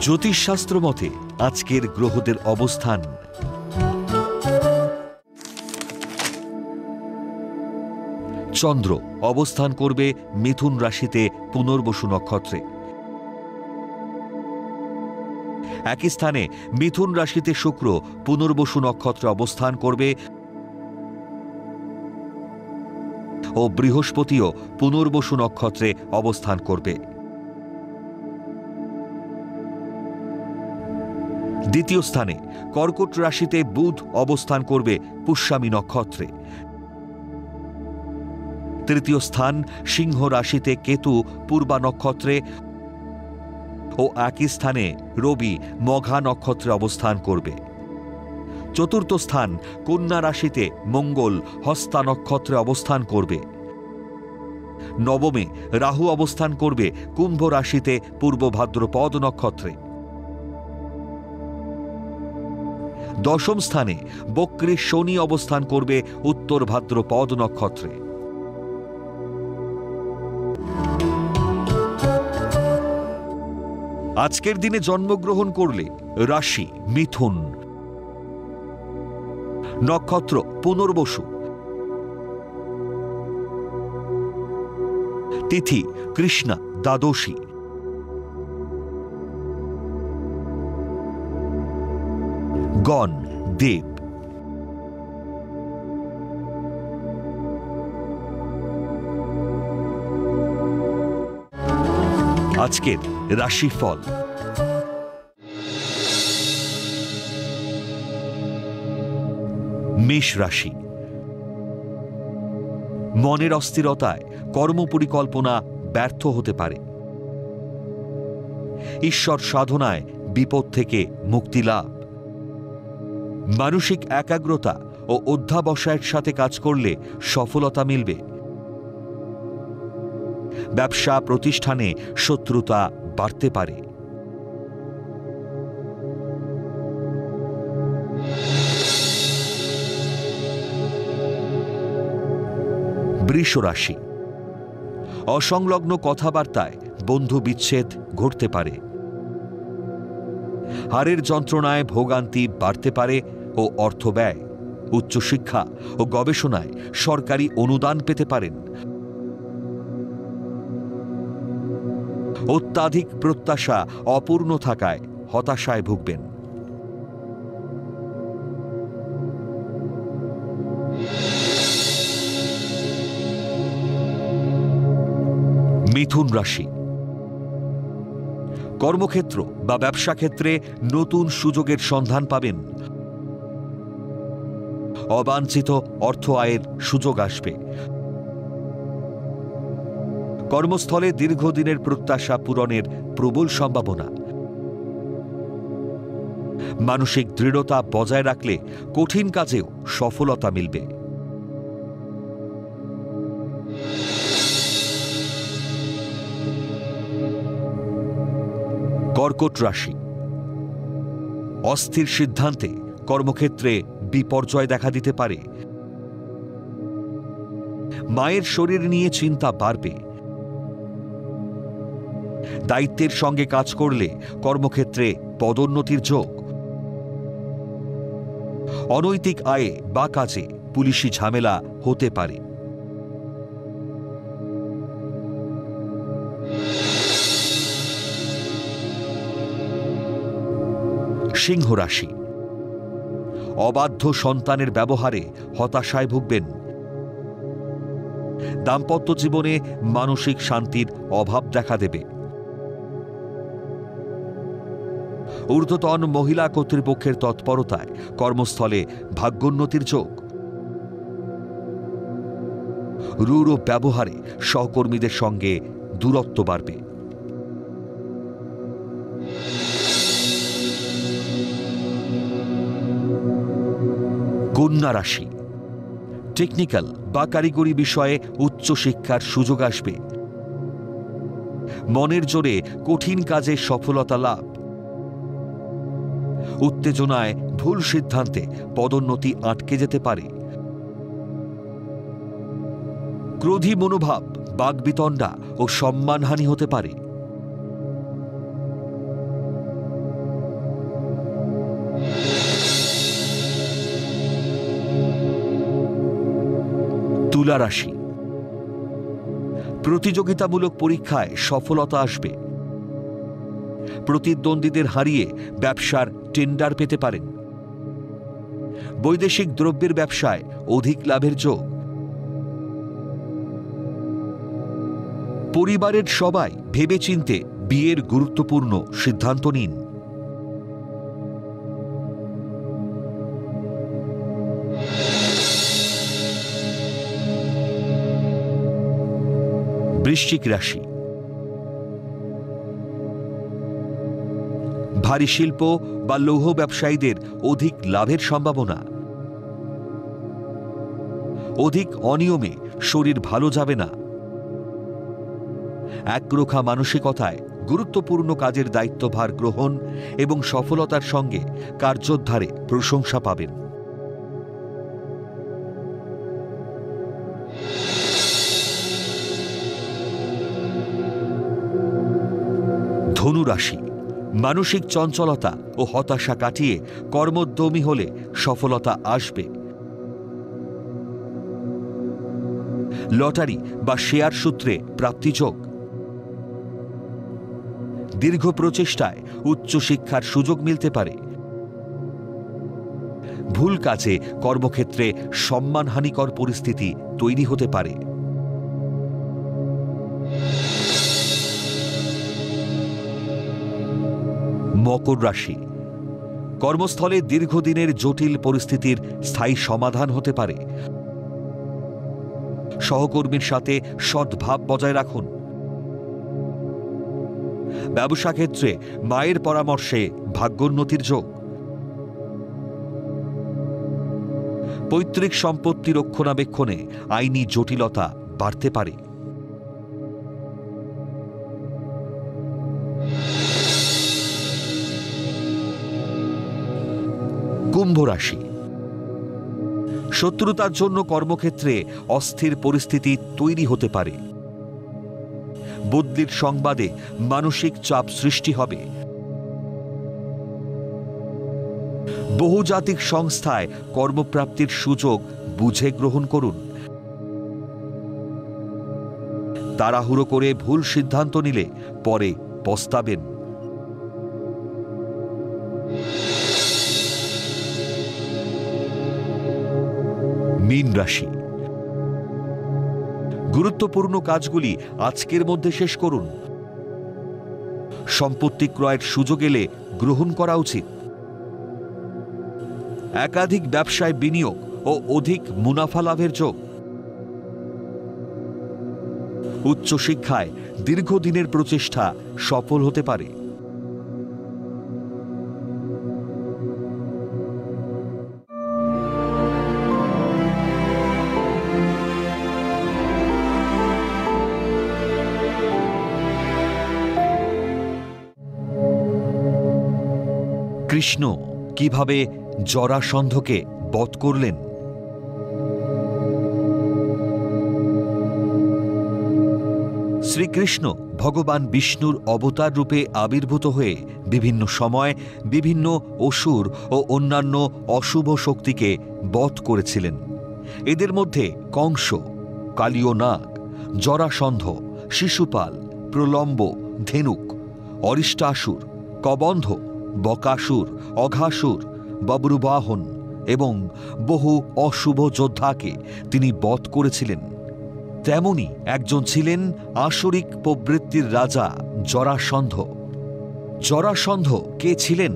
জ্যোতিষশাস্ত্র মতে আজকের গ্রহদের অবস্থান। চন্দ্র অবস্থান করবে মিথুন রাশিতে পুনর্বসু নক্ষত্রে। একই স্থানে মিথুন রাশিতে শুক্র পুনর্বসু নক্ষত্রে অবস্থান করবে ও বৃহস্পতিও পুনর্বসু নক্ষত্রে অবস্থান করবে। দ্বিতীয় স্থানে কর্কট রাশিতে বুধ অবস্থান করবে পুষ্যামী নক্ষত্রে। তৃতীয় স্থান সিংহ রাশিতে কেতু পূর্বা নক্ষত্রে ও একই স্থানে রবি মঘা নক্ষত্রে অবস্থান করবে। চতুর্থ স্থান কন্যা রাশিতে মঙ্গল হস্তা নক্ষত্রে অবস্থান করবে। নবমে রাহু অবস্থান করবে কুম্ভ রাশিতে পূর্ব ভাদ্রপদ নক্ষত্রে। দশম স্থানে বক্রী শনি অবস্থান করবে উত্তর ভাদ্রপদ নক্ষত্রে। আজকের দিনে জন্মগ্রহণ করলে রাশি মিথুন, নক্ষত্র পুনর্বসু, তিথি কৃষ্ণা দ্বাদশী, গণ দেব। আজকের রাশিফল। মেষ রাশি, মনের অস্থিরতায় কর্মপরিকল্পনা ব্যর্থ হতে পারে। ঈশ্বর সাধনায় বিপদ থেকে মুক্তি লাভ। মানসিক একাগ্রতা ও অধ্যাবসায়ের সাথে কাজ করলে সফলতা মিলবে। ব্যবসা প্রতিষ্ঠানে শত্রুতা বাড়তে পারে। বৃষ রাশি, অসংলগ্ন কথাবার্তায় বন্ধু বিচ্ছেদ ঘটতে পারে। হাড়ের যন্ত্রণায় ভোগান্তি বাড়তে পারে ও অর্থ ব্যয়। উচ্চশিক্ষা ও গবেষণায় সরকারি অনুদান পেতে পারেন। অত্যাধিক প্রত্যাশা অপূর্ণ থাকায় হতাশায় ভুগবেন। মিথুন রাশি, কর্মক্ষেত্র বা ব্যবসা ক্ষেত্রে নতুন সুযোগের সন্ধান পাবেন। অবাঞ্ছিত অর্থ আয়ের সুযোগ আসবে। কর্মস্থলে দীর্ঘদিনের প্রত্যাশা পূরণের প্রবল সম্ভাবনা। মানসিক দৃঢ়তা বজায় রাখলে কঠিন কাজেও সফলতা মিলবে। কর্কট রাশি, অস্থির সিদ্ধান্তে কর্মক্ষেত্রে বিপর্যয় দেখা দিতে পারে। মায়ের শরীর নিয়ে চিন্তা বাড়বে। দায়িত্বের সঙ্গে কাজ করলে কর্মক্ষেত্রে পদোন্নতির যোগ। অনৈতিক আয়ে বা কাজে পুলিশি ঝামেলা হতে পারে। সিংহ রাশি, অবাধ্য সন্তানের ব্যবহারে হতাশায় ভুগবেন। দাম্পত্য জীবনে মানসিক শান্তির অভাব দেখা দেবে। ঊর্ধ্বতন মহিলা কর্তৃপক্ষের তৎপরতায় কর্মস্থলে ভাগ্যোন্নতির যোগ। রূঢ় ব্যবহারে সহকর্মীদের সঙ্গে দূরত্ব বাড়বে। কন্যা রাশি, টেকনিক্যাল বা কারিগরি বিষয়ে উচ্চশিক্ষার সুযোগ আসবে। মনের জোরে কঠিন কাজে সফলতা লাভ। উত্তেজনায় ভুল সিদ্ধান্তে পদোন্নতি আটকে যেতে পারে। ক্রোধী মনোভাব, বাগবিতণ্ডা ও সম্মানহানি হতে পারে। তুলা রাশি, প্রতিযোগিতামূলক পরীক্ষায় সফলতা আসবে। প্রতিদ্বন্দ্বীদের হারিয়ে ব্যবসার টেন্ডার পেতে পারেন। বৈদেশিক দ্রব্যের ব্যবসায় অধিক লাভের যোগ। পরিবারের সবাই ভেবেচিন্তে বিয়ের গুরুত্বপূর্ণ সিদ্ধান্ত নিন। বৃশ্চিক রাশি, ভারী শিল্প বা লৌহ ব্যবসায়ীদের অধিক লাভের সম্ভাবনা। অধিক অনিয়মে শরীর ভালো যাবে না। একরোখা মানসিকতায় গুরুত্বপূর্ণ কাজের দায়িত্বভার গ্রহণ এবং সফলতার সঙ্গে কার্যোদ্ধারে প্রশংসা পাবেন। ধনু রাশি, মানসিক চঞ্চলতা ও হতাশা কাটিয়ে কর্মোদ্যমী হলে সফলতা আসবে। লটারি বা শেয়ার সূত্রে প্রাপ্তিযোগ। দীর্ঘ প্রচেষ্টায় উচ্চশিক্ষার সুযোগ মিলতে পারে। ভুল কাজে কর্মক্ষেত্রে সম্মানহানিকর পরিস্থিতি তৈরি হতে পারে। মকর রাশি, কর্মস্থলে দীর্ঘদিনের জটিল পরিস্থিতির স্থায়ী সমাধান হতে পারে। সহকর্মীর সাথে সদ্ভাব বজায় রাখুন। ব্যবসা ক্ষেত্রে মায়ের পরামর্শে ভাগ্যোন্নতির যোগ। পৈতৃক সম্পত্তি রক্ষণাবেক্ষণে আইনি জটিলতা বাড়তে পারে। কুম্ভ রাশি, শত্রুতার জন্য কর্মক্ষেত্রে অস্থির পরিস্থিতি তৈরি হতে পারে। বদলির সংবাদে মানসিক চাপ সৃষ্টি হবে। বহুজাতিক সংস্থায় কর্মপ্রাপ্তির সুযোগ বুঝে গ্রহণ করুন। তাড়াহুড়ো করে ভুল সিদ্ধান্ত নিলে পরে পস্তাবেন। মীন রাশি, গুরুত্বপূর্ণ কাজগুলি আজকের মধ্যে শেষ করুন। সম্পত্তি ক্রয়ের সুযোগ এলে গ্রহণ করা উচিত। একাধিক ব্যবসায় বিনিয়োগ ও অধিক মুনাফা লাভের যোগ। উচ্চশিক্ষায় দীর্ঘদিনের প্রচেষ্টা সফল হতে পারে। কৃষ্ণ কিভাবে জরাসন্ধকে বধ করলেন? শ্রীকৃষ্ণ ভগবান বিষ্ণুর অবতার রূপে আবির্ভূত হয়ে বিভিন্ন সময় বিভিন্ন অসুর ও অন্যান্য অশুভ শক্তিকে বধ করেছিলেন। এদের মধ্যে কংস, কালীয় নাগ, জরাসন্ধ, শিশুপাল, প্রলম্ব, ধেনুক, অরিষ্টাসুর, কবন্ধ, বকাসুর, অঘাসুর, বব্রুবাহন এবং বহু অশুভ যোদ্ধাকে তিনি বধ করেছিলেন। তেমনি একজন ছিলেন আসরিক প্রবৃত্তির রাজা জরাসন্ধ। জরাসন্ধ কে ছিলেন?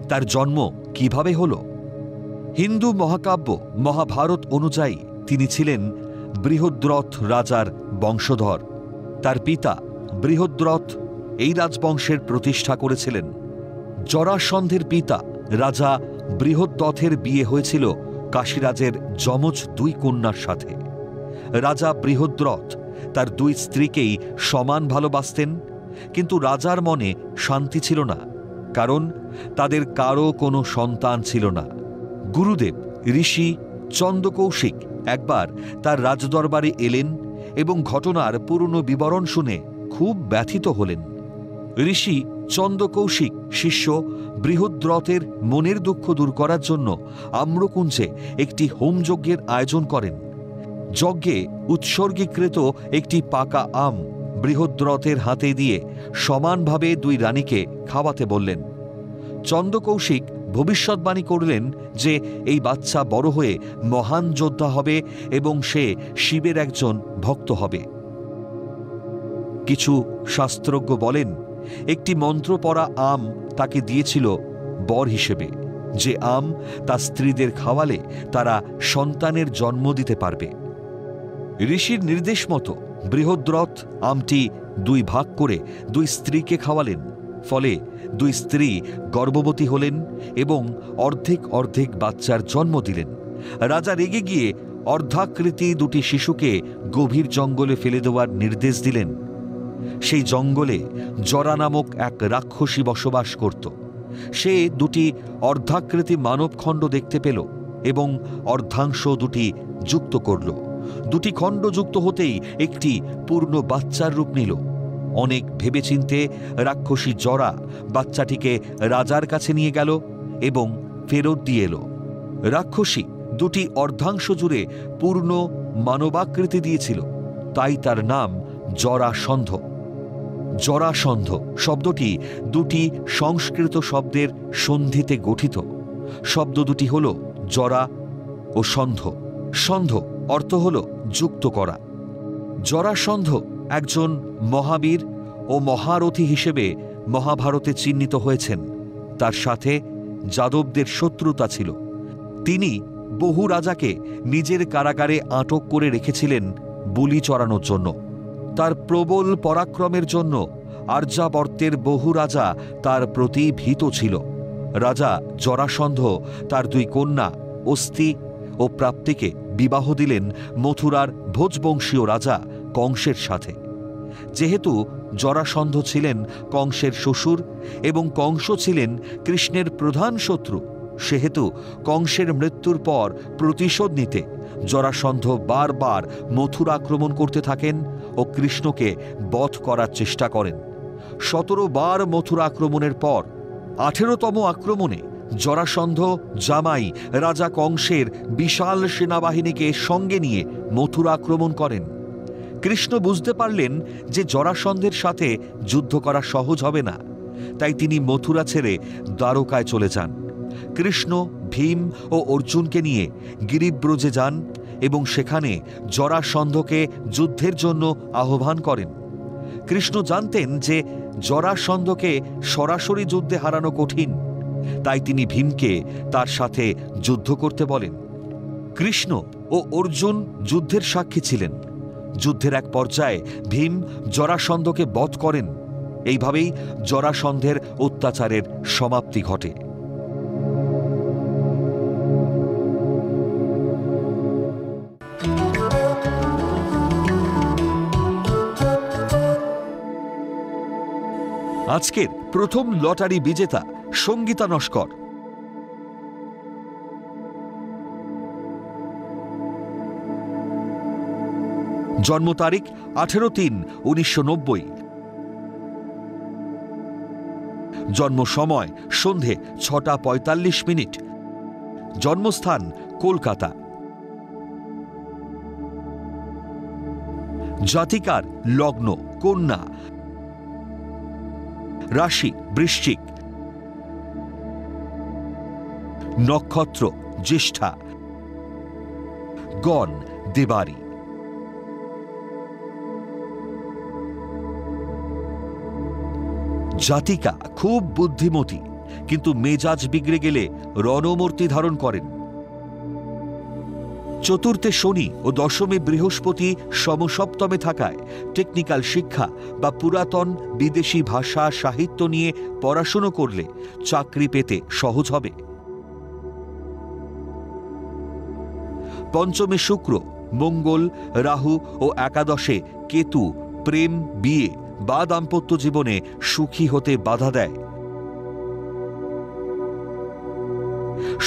তার জন্ম কিভাবে হল? হিন্দু মহাকাব্য মহাভারত অনুযায়ী তিনি ছিলেন বৃহদ্রথ রাজার বংশধর। তার পিতা বৃহদ্রথ এই রাজবংশের প্রতিষ্ঠা করেছিলেন। জরাসন্ধের পিতা রাজা বৃহদ্রথের বিয়ে হয়েছিল কাশীরাজের যমজ দুই কন্যার সাথে। রাজা বৃহদ্রথ তার দুই স্ত্রীকেই সমান ভালোবাসতেন, কিন্তু রাজার মনে শান্তি ছিল না, কারণ তাদের কারও কোনো সন্তান ছিল না। গুরুদেব ঋষি চন্দ্রকৌশিক একবার তার রাজদরবারে এলেন এবং ঘটনার পুরনো বিবরণ শুনে খুব ব্যথিত হলেন। ঋষি চন্দ্রকৌশিক শিষ্য বৃহদ্রথের মনের দুঃখ দূর করার জন্য আম্রকুঞ্জে একটি হোমযজ্ঞের আয়োজন করেন। যজ্ঞে উৎসর্গীকৃত একটি পাকা আম বৃহদ্রথের হাতে দিয়ে সমানভাবে দুই রানীকে খাওয়াতে বললেন। চন্দ্রকৌশিক ভবিষ্যৎবাণী করলেন যে এই বাচ্চা বড় হয়ে মহান যোদ্ধা হবে এবং সে শিবের একজন ভক্ত হবে। কিছু শাস্ত্রজ্ঞ বলেন একটি মন্ত্র পড়া আম তাকে দিয়েছিল বর হিসেবে, যে আম তার স্ত্রীদের খাওয়ালে তারা সন্তানের জন্ম দিতে পারবে। ঋষির নির্দেশ মতো বৃহদ্রথ আমটি দুই ভাগ করে দুই স্ত্রীকে খাওয়ালেন। ফলে দুই স্ত্রী গর্ভবতী হলেন এবং অর্ধেক অর্ধেক বাচ্চার জন্ম দিলেন। রাজা রেগে গিয়ে অর্ধাকৃতি দুটি শিশুকে গভীর জঙ্গলে ফেলে দেওয়ার নির্দেশ দিলেন। সেই জঙ্গলে জরা নামক এক রাক্ষসী বসবাস করত। সে দুটি অর্ধাকৃতি মানবখণ্ড দেখতে পেল এবং অর্ধাংশ দুটি যুক্ত করল। দুটি খণ্ড যুক্ত হতেই একটি পূর্ণ বাচ্চার রূপ নিল। অনেক ভেবেচিন্তে রাক্ষসী জরা বাচ্চাটিকে রাজার কাছে নিয়ে গেল এবং ফেরত দিয়ে এলো। রাক্ষসী দুটি অর্ধাংশ জুড়ে পূর্ণ মানবাকৃতি দিয়েছিল, তাই তার নাম জরাসন্ধ। জরাসন্ধ শব্দটি দুটি সংস্কৃত শব্দের সন্ধিতে গঠিত। শব্দ দুটি হল জরা ও সন্ধ। সন্ধ অর্থ হল যুক্ত করা। জরাসন্ধ একজন মহাবীর ও মহারথী হিসেবে মহাভারতে চিহ্নিত হয়েছেন। তার সাথে যাদবদের শত্রুতা ছিল। তিনি বহু রাজাকে নিজের কারাগারে আটক করে রেখেছিলেন বলি চড়ানোর জন্য। তার প্রবল পরাক্রমের জন্য আর্যাবর্তের বহু রাজা তার প্রতি ভীত ছিল। রাজা জরাসন্ধ তার দুই কন্যা অস্থি ও প্রাপ্তিকে বিবাহ দিলেন মথুরার ভোজবংশীয় রাজা কংসের সাথে। যেহেতু জরাসন্ধ ছিলেন কংসের শ্বশুর এবং কংস ছিলেন কৃষ্ণের প্রধান শত্রু, সেহেতু কংসের মৃত্যুর পর প্রতিশোধ নিতে জরাসন্ধ বারবার মথুরা আক্রমণ করতে থাকেন ও কৃষ্ণকে বধ করার চেষ্টা করেন। 17 বার মথুরা আক্রমণের পর 18তম আক্রমণে জরাসন্ধ জামাই রাজা কংসের বিশাল সেনাবাহিনীকে সঙ্গে নিয়ে মথুরা আক্রমণ করেন। কৃষ্ণ বুঝতে পারলেন যে জরাসন্ধের সাথে যুদ্ধ করা সহজ হবে না, তাই তিনি মথুরা ছেড়ে দ্বারকায় চলে যান। কৃষ্ণ ভীম ও অর্জুনকে নিয়ে গিরিব্রজে যান এবং সেখানে জরাসন্ধকে যুদ্ধের জন্য আহ্বান করেন। কৃষ্ণ জানতেন যে জরাসন্ধকে সরাসরি যুদ্ধে হারানো কঠিন, তাই তিনি ভীমকে তার সাথে যুদ্ধ করতে বলেন। কৃষ্ণ ও অর্জুন যুদ্ধের সাক্ষী ছিলেন। যুদ্ধের এক পর্যায়ে ভীম জরাসন্ধকে বধ করেন। এইভাবেই জরাসন্ধের অত্যাচারের সমাপ্তি ঘটে। আজকের প্রথম লটারি বিজেতা সঙ্গীতা নস্কর। জন্ম তারিখ 18/3/1990। জন্ম সময় সন্ধে 6:45। জন্মস্থান কলকাতা। জাতিকার লগ্ন কন্যা, রাশি বৃশ্চিক, নক্ষত্র জ্যেষ্ঠা, গণ দেবারি। জাতিকা খুব বুদ্ধিমতী, কিন্তু মেজাজ বিগড়ে গেলে রণমূর্তি ধারণ করেন। চতুর্থে শনি ও দশমে বৃহস্পতি সমসপ্তমে থাকায় টেকনিক্যাল শিক্ষা বা পুরাতন বিদেশি ভাষা সাহিত্য নিয়ে পড়াশুনো করলে চাকরি পেতে সহজ হবে। পঞ্চমে শুক্র, মঙ্গল, রাহু ও একাদশে কেতু প্রেম, বিয়ে বা দাম্পত্য জীবনে সুখী হতে বাধা দেয়।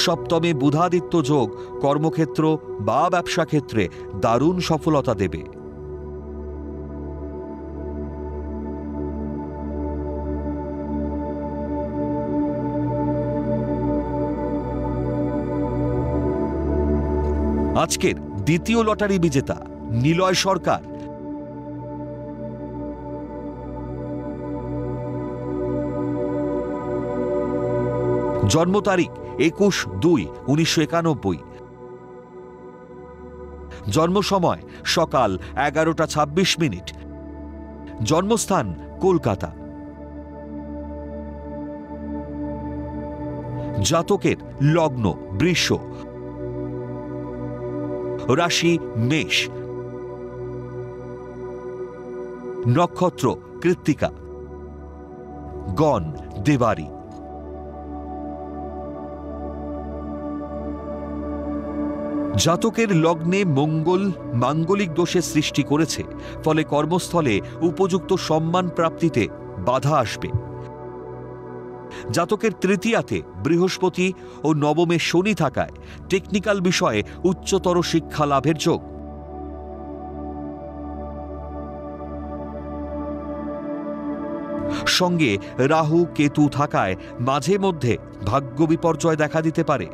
সপ্তমে বুধাদিত্য যোগ কর্মক্ষেত্র বা ব্যবসা ক্ষেত্রে দারুণ সফলতা দেবে। আজকের দ্বিতীয় লটারি বিজেতা নিলয় সরকার। জন্ম তারিখ 21/2/1991। জন্ম সময় সকাল 11:26। জন্মস্থান কলকাতা। জাতকের লগ্ন বৃষ, রাশি মেষ, নক্ষত্র কৃত্তিকা, গণ দেবারি। জাতকের লগ্নে মঙ্গল মাঙ্গলিক দোষের সৃষ্টি করেছে, ফলে কর্মস্থলে উপযুক্ত সম্মান প্রাপ্তিতে বাধা আসবে। জাতকের তৃতীয়াতে বৃহস্পতি ও নবমে শনি থাকায় টেকনিক্যাল বিষয়ে উচ্চতর শিক্ষা লাভের যোগ। সঙ্গে রাহু কেতু থাকায় মাঝে মধ্যে ভাগ্য বিপর্যয় দেখা দিতে পারে।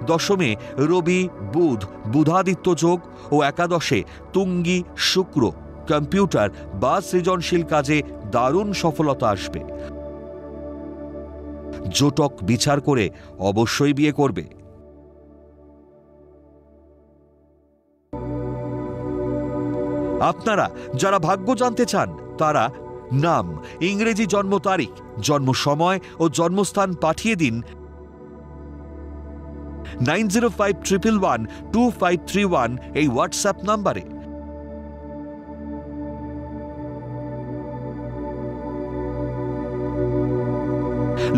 দশমে রবি বুধ বুধাদিত্য যোগ ও একাদশে তুঙ্গি শুক্র কম্পিউটার বা সৃজনশীল কাজে দারুণ সফলতা আসবে। জোটক বিচার করে অবশ্যই বিয়ে করবে। আপনারা যারা ভাগ্য জানতে চান তারা নাম, ইংরেজি জন্ম তারিখ, জন্ম সময় ও জন্মস্থান পাঠিয়ে দিন 9051112531 এই হোয়াটসঅ্যাপ নাম্বারে।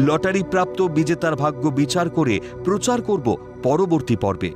লটারি প্রাপ্ত বিজেতার ভাগ্য বিচার করে প্রচার করব পরবর্তী পর্বে।